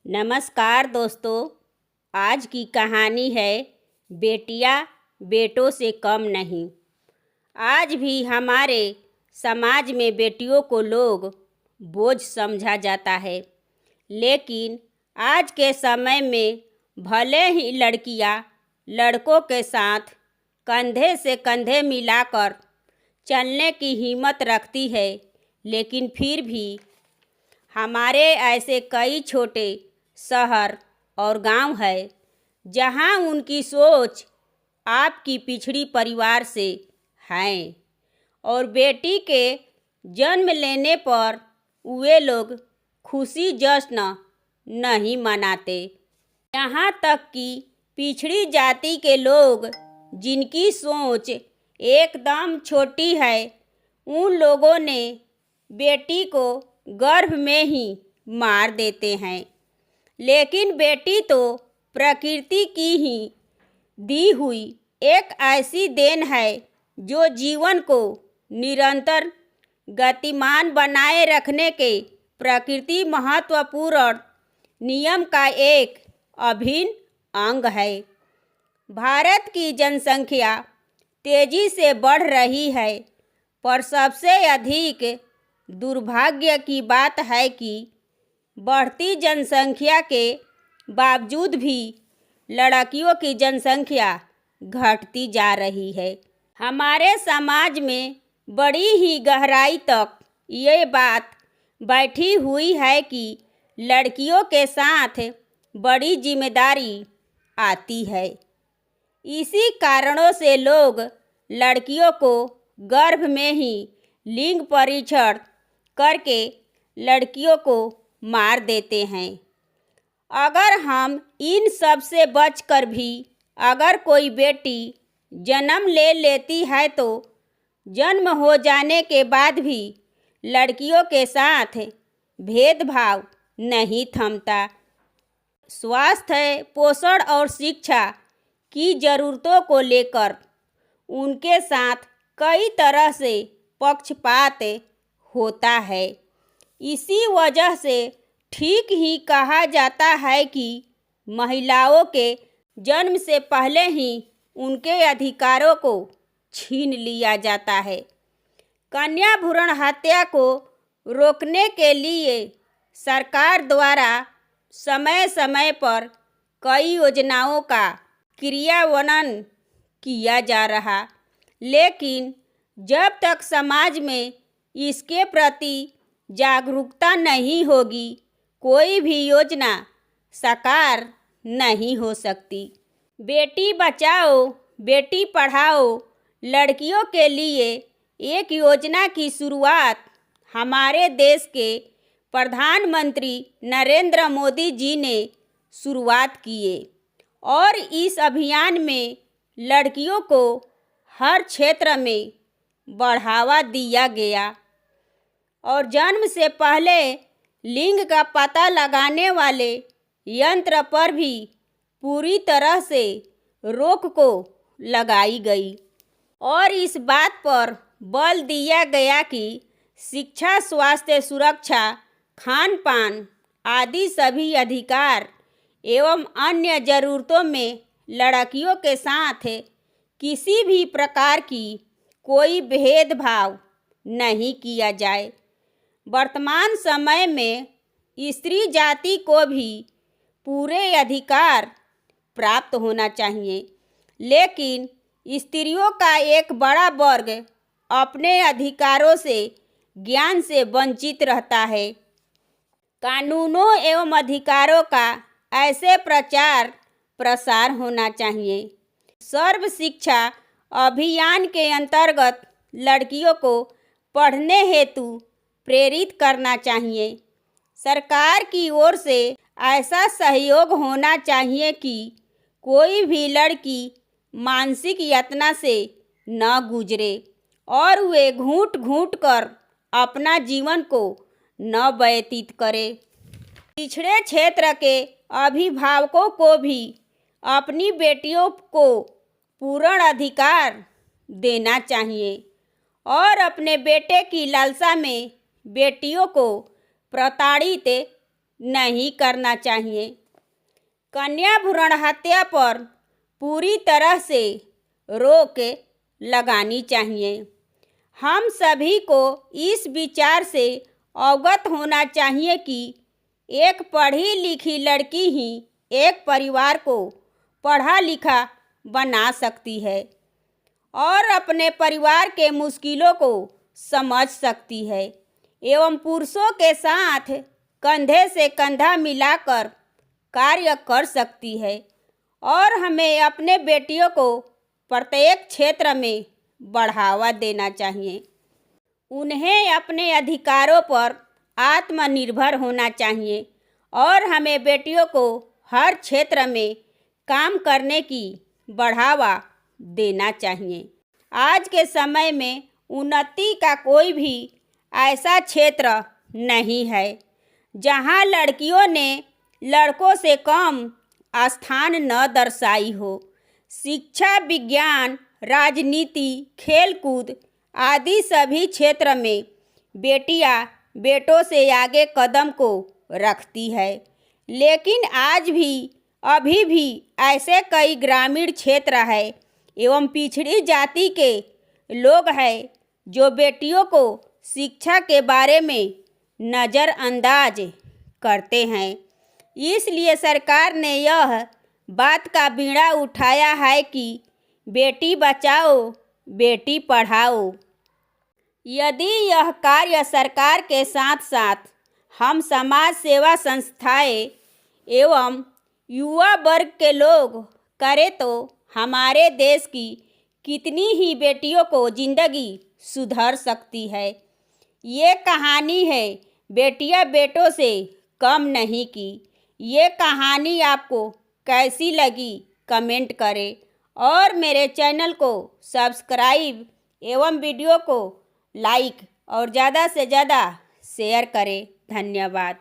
नमस्कार दोस्तों। आज की कहानी है बेटियां बेटों से कम नहीं। आज भी हमारे समाज में बेटियों को लोग बोझ समझा जाता है, लेकिन आज के समय में भले ही लड़कियां लड़कों के साथ कंधे से कंधे मिलाकर चलने की हिम्मत रखती है, लेकिन फिर भी हमारे ऐसे कई छोटे शहर और गांव है जहां उनकी सोच आपकी पिछड़ी परिवार से है और बेटी के जन्म लेने पर वे लोग खुशी जश्न नहीं मनाते। यहाँ तक कि पिछड़ी जाति के लोग जिनकी सोच एकदम छोटी है, उन लोगों ने बेटी को गर्भ में ही मार देते हैं। लेकिन बेटी तो प्रकृति की ही दी हुई एक ऐसी देन है जो जीवन को निरंतर गतिमान बनाए रखने के प्रकृति महत्वपूर्ण नियम का एक अभिन्न अंग है। भारत की जनसंख्या तेजी से बढ़ रही है, पर सबसे अधिक दुर्भाग्य की बात है कि बढ़ती जनसंख्या के बावजूद भी लड़कियों की जनसंख्या घटती जा रही है। हमारे समाज में बड़ी ही गहराई तक ये बात बैठी हुई है कि लड़कियों के साथ बड़ी जिम्मेदारी आती है। इसी कारणों से लोग लड़कियों को गर्भ में ही लिंग परीक्षण करके लड़कियों को मार देते हैं। अगर हम इन सब से बचकर भी अगर कोई बेटी जन्म ले लेती है तो जन्म हो जाने के बाद भी लड़कियों के साथ भेदभाव नहीं थमता। स्वास्थ्य, पोषण और शिक्षा की ज़रूरतों को लेकर उनके साथ कई तरह से पक्षपात होता है। इसी वजह से ठीक ही कहा जाता है कि महिलाओं के जन्म से पहले ही उनके अधिकारों को छीन लिया जाता है। कन्या भ्रूण हत्या को रोकने के लिए सरकार द्वारा समय समय पर कई योजनाओं का क्रियान्वयन किया जा रहा, लेकिन जब तक समाज में इसके प्रति जागरूकता नहीं होगी, कोई भी योजना साकार नहीं हो सकती। बेटी बचाओ बेटी पढ़ाओ लड़कियों के लिए एक योजना की शुरुआत हमारे देश के प्रधानमंत्री नरेंद्र मोदी जी ने शुरुआत किए और इस अभियान में लड़कियों को हर क्षेत्र में बढ़ावा दिया गया और जन्म से पहले लिंग का पता लगाने वाले यंत्र पर भी पूरी तरह से रोक को लगाई गई और इस बात पर बल दिया गया कि शिक्षा, स्वास्थ्य, सुरक्षा, खान पान आदि सभी अधिकार एवं अन्य ज़रूरतों में लड़कियों के साथ किसी भी प्रकार की कोई भेदभाव नहीं किया जाए। वर्तमान समय में स्त्री जाति को भी पूरे अधिकार प्राप्त होना चाहिए, लेकिन स्त्रियों का एक बड़ा वर्ग अपने अधिकारों से ज्ञान से वंचित रहता है। कानूनों एवं अधिकारों का ऐसे प्रचार प्रसार होना चाहिए। सर्व शिक्षा अभियान के अंतर्गत लड़कियों को पढ़ने हेतु प्रेरित करना चाहिए। सरकार की ओर से ऐसा सहयोग होना चाहिए कि कोई भी लड़की मानसिक यातना से न गुजरे और वे घूंट घूंट कर अपना जीवन को न व्यतीत करे। पिछड़े क्षेत्र के अभिभावकों को भी अपनी बेटियों को पूर्ण अधिकार देना चाहिए और अपने बेटे की लालसा में बेटियों को प्रताड़ित नहीं करना चाहिए। कन्या भ्रूण हत्या पर पूरी तरह से रोक लगानी चाहिए। हम सभी को इस विचार से अवगत होना चाहिए कि एक पढ़ी लिखी लड़की ही एक परिवार को पढ़ा लिखा बना सकती है और अपने परिवार के मुश्किलों को समझ सकती है एवं पुरुषों के साथ कंधे से कंधा मिलाकर कार्य कर सकती है। और हमें अपने बेटियों को प्रत्येक क्षेत्र में बढ़ावा देना चाहिए। उन्हें अपने अधिकारों पर आत्मनिर्भर होना चाहिए और हमें बेटियों को हर क्षेत्र में काम करने की बढ़ावा देना चाहिए। आज के समय में उन्नति का कोई भी ऐसा क्षेत्र नहीं है जहां लड़कियों ने लड़कों से कम स्थान न दर्शाई हो। शिक्षा, विज्ञान, राजनीति, खेलकूद आदि सभी क्षेत्र में बेटियां बेटों से आगे कदम को रखती है। लेकिन आज भी अभी भी ऐसे कई ग्रामीण क्षेत्र है एवं पिछड़ी जाति के लोग हैं जो बेटियों को शिक्षा के बारे में नज़रअंदाज करते हैं। इसलिए सरकार ने यह बात का बीड़ा उठाया है कि बेटी बचाओ बेटी पढ़ाओ। यदि यह कार्य सरकार के साथ साथ हम समाज सेवा संस्थाएं एवं युवा वर्ग के लोग करें तो हमारे देश की कितनी ही बेटियों को जिंदगी सुधर सकती है। ये कहानी है बेटियां बेटों से कम नहीं की। ये कहानी आपको कैसी लगी कमेंट करें और मेरे चैनल को सब्सक्राइब एवं वीडियो को लाइक और ज़्यादा से ज़्यादा शेयर करें। धन्यवाद।